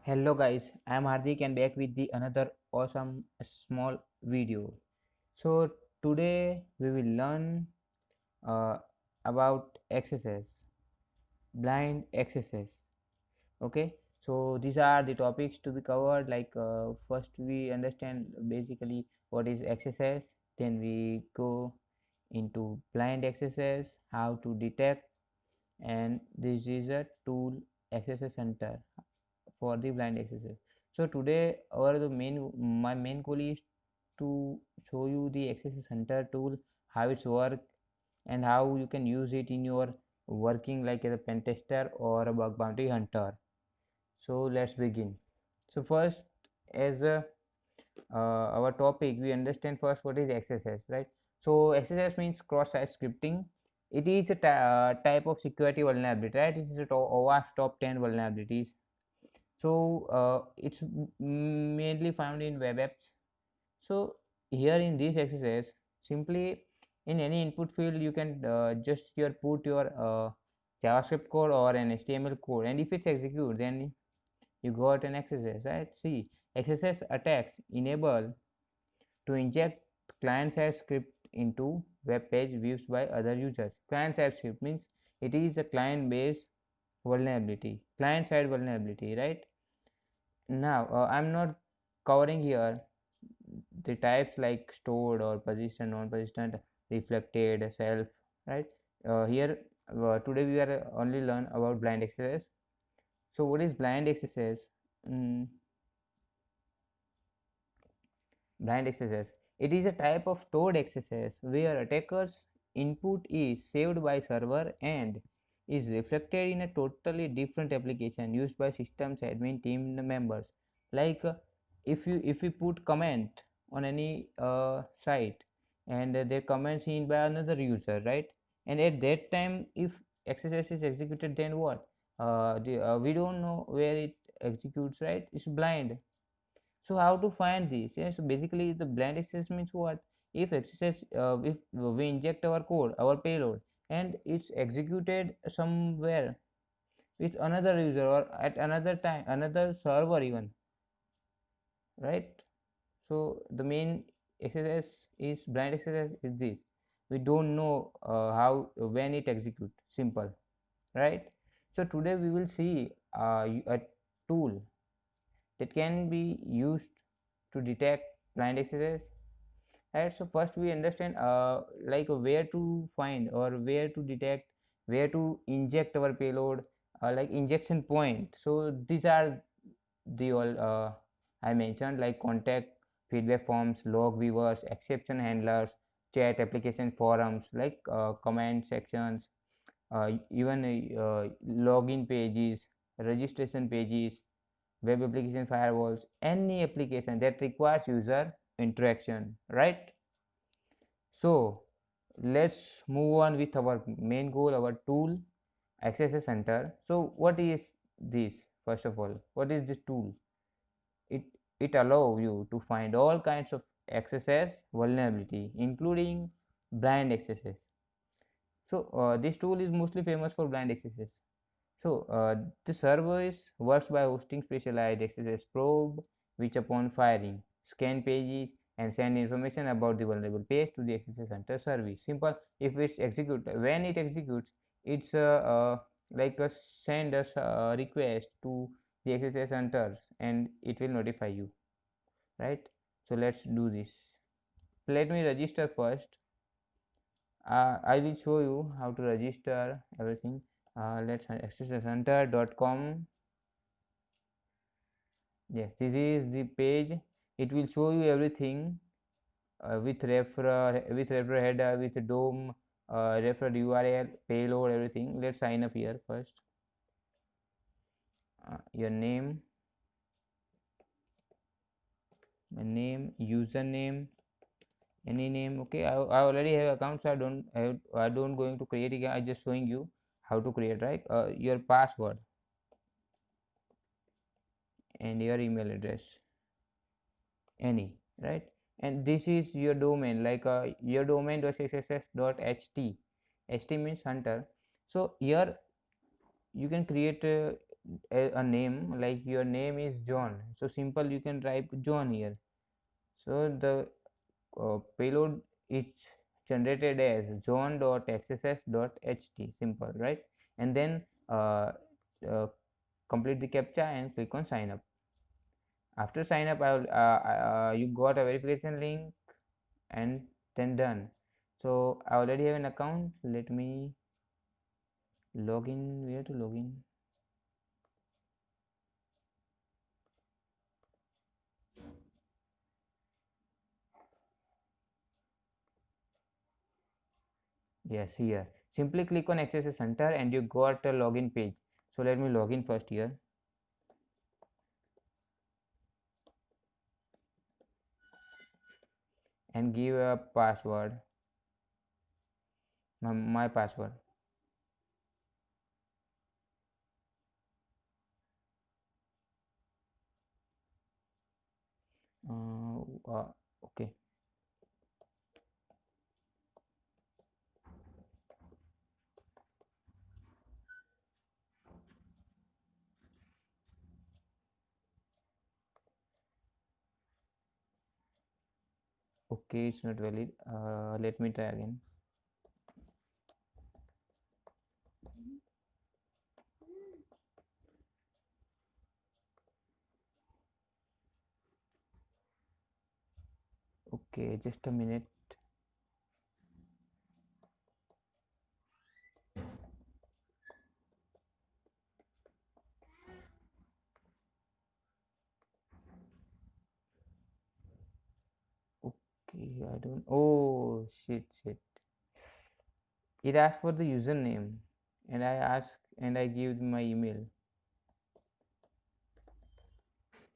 Hello guys, I am Hardik and back with the another awesome small video. So today we will learn uh, about exercise, blind exercise. Okay, so these are the topics to be covered. First we understand basically what is exercise, then we go into blind exercise, how to detect, and this is a tool exercise center for the blind exercise. So today our the main my main goal is to show you the exercise center tool, how it's work and how you can use it in your working like as a pen tester or a bug bounty hunter. So let's begin. So first, as our topic, we understand first what is XSS, right? So XSS means cross-site scripting. It is a type of security vulnerability, right? It is a OWASP top 10 vulnerabilities. So it's mainly found in web apps. So here in this exercise, simply in any input field you can just put your JavaScript code or an HTML code, and if it's execute, then you got an exercise, right? See, XSS attacks enable to inject client-side script into web page views by other users. Client-side script means it is a client-based vulnerability, client-side vulnerability, right? Now, I'm not covering here the types like stored or persistent, non-persistent, reflected, self, right? Here, today we are only learn about blind access. So, what is blind access? Mm, blind access. It is a type of stored access where attackers' input is saved by server and is reflected in a totally different application used by systems admin team members. Like if you put comment on any site and their comment seen by another user, right? And at that time, if XSS is executed, then what? We don't know where it executes, right? It's blind. So how to find this? Yeah, so basically the blind access means what? If access, if we inject our code, our payload, and it's executed somewhere with another user or at another time, another server even, right? So the main access is blind access is this. We don't know how when it execute. Simple, right? So today we will see a tool that can be used to detect blind access, right? So first we understand where to find or where to detect, where to inject our payload, like injection point. So these are the all I mentioned, like contact, feedback forms, log viewers, exception handlers, chat application forums, like comment sections, even login pages, registration pages, web application firewalls, any application that requires user interaction, right? So let's move on with our main goal, our tool, access center. So what is this? First of all, what is this tool? it it allows you to find all kinds of access vulnerability, including blind access. So this tool is mostly famous for blind access. So the service works by hosting specialized XSS probe, which upon firing scan pages and send information about the vulnerable page to the XSS center service. Simple. If it's execute, when it executes, it's like a send us a request to the XSS center and it will notify you, right? So let's do this. Let me register first. I will show you how to register everything. Let's accesscenter.com. Yes, this is the page. It will show you everything with referrer header, with DOM, referrer URL, payload, everything. Let's sign up here first. Your name, my name, username, any name. Okay, I already have account, so I don't going to create again. I just showing you how to create, right? Your password and your email address, any, right? And this is your domain, like your domain.xxs.ht. ht means hunter. So here you can create a name, like your name is John, so simple you can type John here. So the payload is generated as john.xss.ht, simple, right? And then uh, complete the captcha and click on sign up. After sign up, you got a verification link and then done. So I already have an account. Let me log in. Where to log in? Yes, here. Simply click on XSS Center and you got a login page. So let me log in first here. And give a password, my password. Okay. Okay, it's not valid. Let me try again. Okay, just a minute. Okay, I don't. Oh, shit. It asks for the username, and I give my email.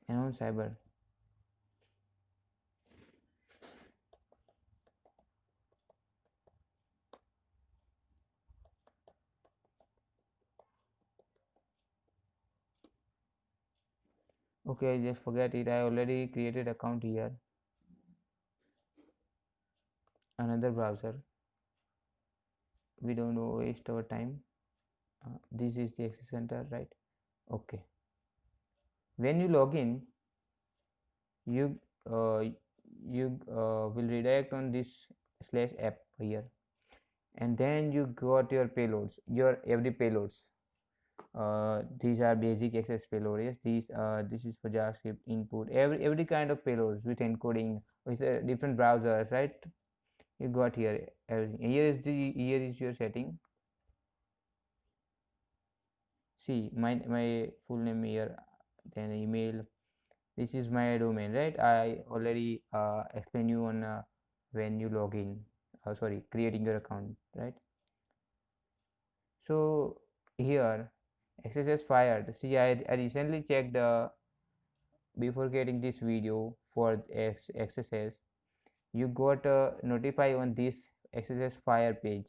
And on cyber. Okay, I just forget it. I already created account here. Another browser. We don't waste our time. This is the access center, right? Okay. When you log in, you uh, will redirect on this /app here, and then you got your payloads, your every payloads. These are basic access payload. Yes, this is for JavaScript input. Every kind of payloads with encoding with different browsers, right? You got here everything. Here is your setting. See my full name here, then email. This is my domain, right? I already explained you on when you log in. Sorry, creating your account, right? So here XSS fired. See, I recently checked before getting this video for XSS. You got a notify on this XSS fire page.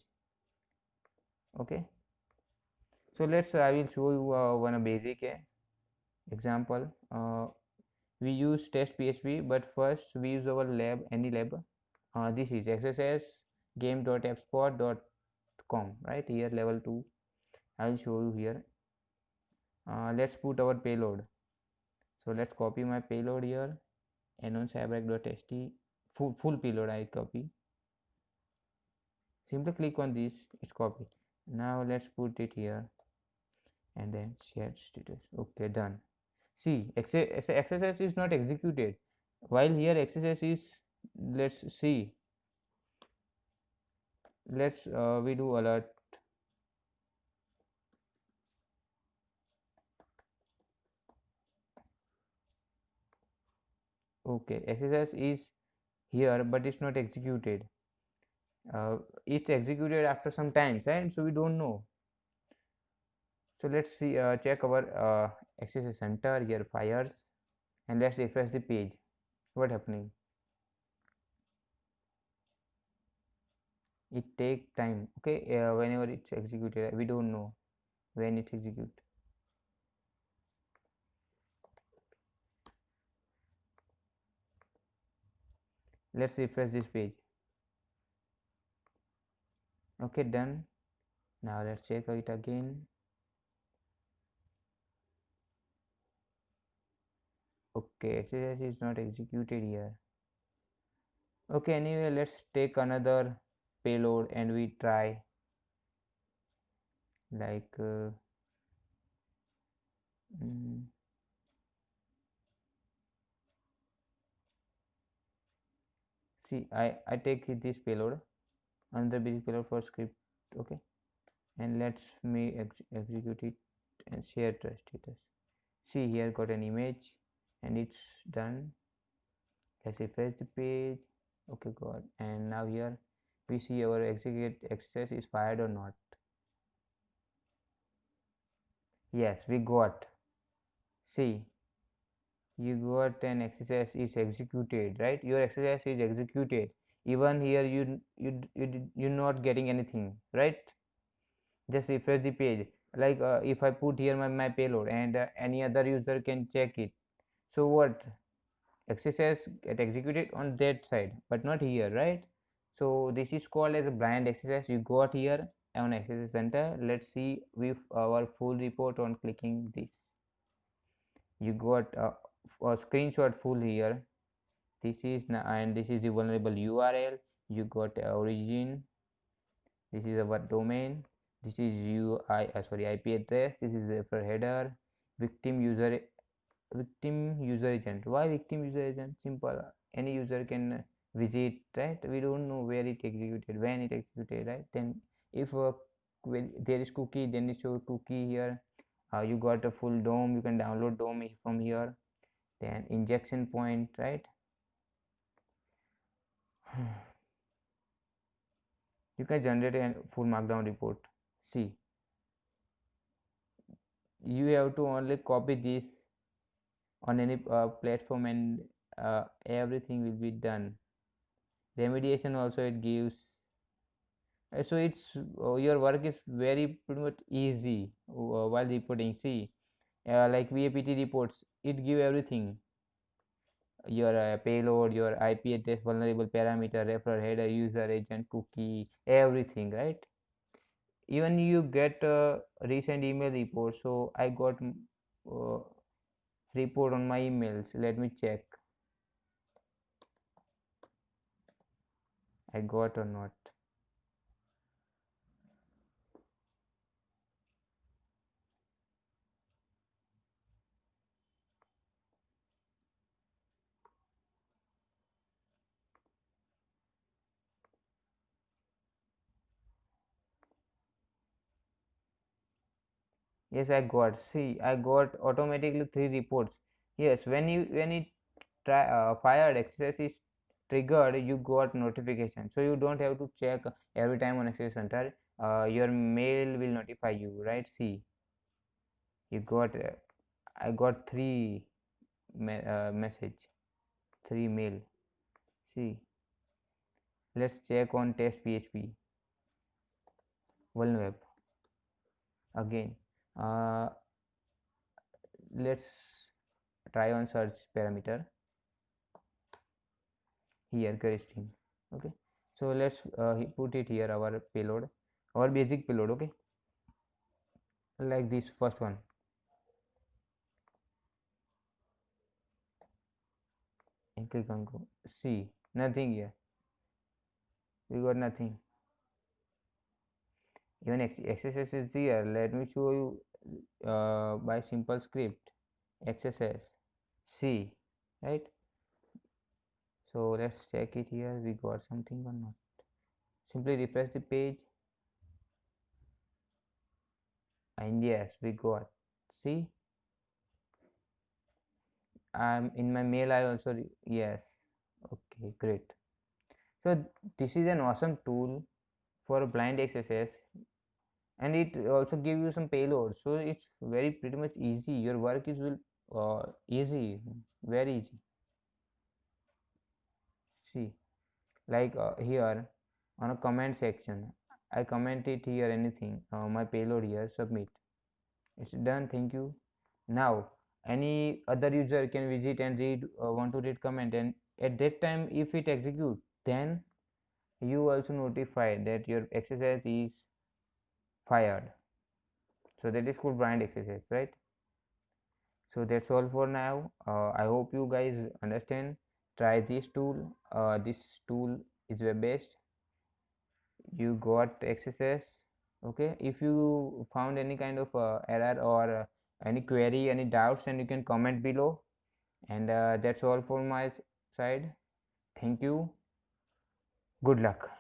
Okay. So I will show you one basic example. We use test PHP, but first we use our lab, any lab. This is XSS game.appspot.com, right? Here level 2. I will show you here. Let's put our payload. So let's copy my payload here, anon-cyberhack.ht. Full payload I copy. Simply click on this, it's copy. Now let's put it here and then share status. Okay, done. See, XSS is not executed. While here XSS is, let's see. We do alert. Okay, XSS is here, but it's not executed. It's executed after some time, right? So we don't know. So let's see, check our XSS center here fires, and let's refresh the page. What happening? It take time. Okay, whenever it's executed, we don't know when it's execute. Let's refresh this page. Okay, done. Now let's check it again. Okay, exercise is not executed here. Okay, anyway, let's take another payload and we try like mm, see, I take this payload, another basic payload for script. Okay, and let's me execute it and share test status. See here, got an image and it's done. Let's refresh the page. Okay, good. And now here we see our execute exercise is fired or not. Yes, we got. See, you got an exercise is executed, right? Your exercise is executed. Even here you're not getting anything, right? Just refresh the page. Like if I put here my payload and any other user can check it. So what? Exercise get executed on that side but not here, right? So this is called as a blind exercise. You got here on exercise center. Let's see with our full report on clicking this. You got a screenshot full here. This is and this is the vulnerable URL. You got origin. This is our domain. This is IP address. This is referer header. Victim user agent. Why victim user agent? Simple, any user can visit, right? We don't know where it executed, when it executed, right? Then if when there is cookie, then it show cookie here. You got a full DOM, you can download DOM from here. Then injection point, right? You can generate a full markdown report. See, you have to only copy this on any platform and everything will be done. Remediation also it gives. So it's your work is very pretty much easy while reporting. See, like VAPT reports, it give everything. Your payload, your IP address, vulnerable parameter, referrer header, user agent, cookie, everything, right? Even you get recent email report. So I got uh, report on my emails. Let me check. I got or not. Yes, I got. See, I got automatically 3 reports. Yes, when it fired access is triggered, you got notification. So you don't have to check every time on Access Center. Your mail will notify you, right? See, you got. I got message, 3 mail. See, let's check on test PHP. Vulnerweb again. Uh, let's try on search parameter here query string. Okay, so let's put it here our payload, our basic payload. Okay, like this first one. And click on go. See, nothing here, we got nothing. Even XSS is here. Let me show you by simple script XSS. See, right? So let's check it here, we got something or not. Simply refresh the page and yes, we got. See, I'm in my mail. I also yes. Okay, great. So this is an awesome tool for blind XSS, and it also give you some payload. So it's very pretty much easy. Your work is will easy, very easy. See, like here on a comment section, I comment it here anything. My payload here, submit. It's done. Thank you. Now any other user can visit and read want to read comment, and at that time if it execute, then you also notify that your exercise is fired. So that is called blind exercise, right? So that's all for now. I hope you guys understand. Try this tool. This tool is the best. You got access. Okay, if you found any kind of error or any query, any doubts, then you can comment below. And that's all for my side. Thank you. Good luck.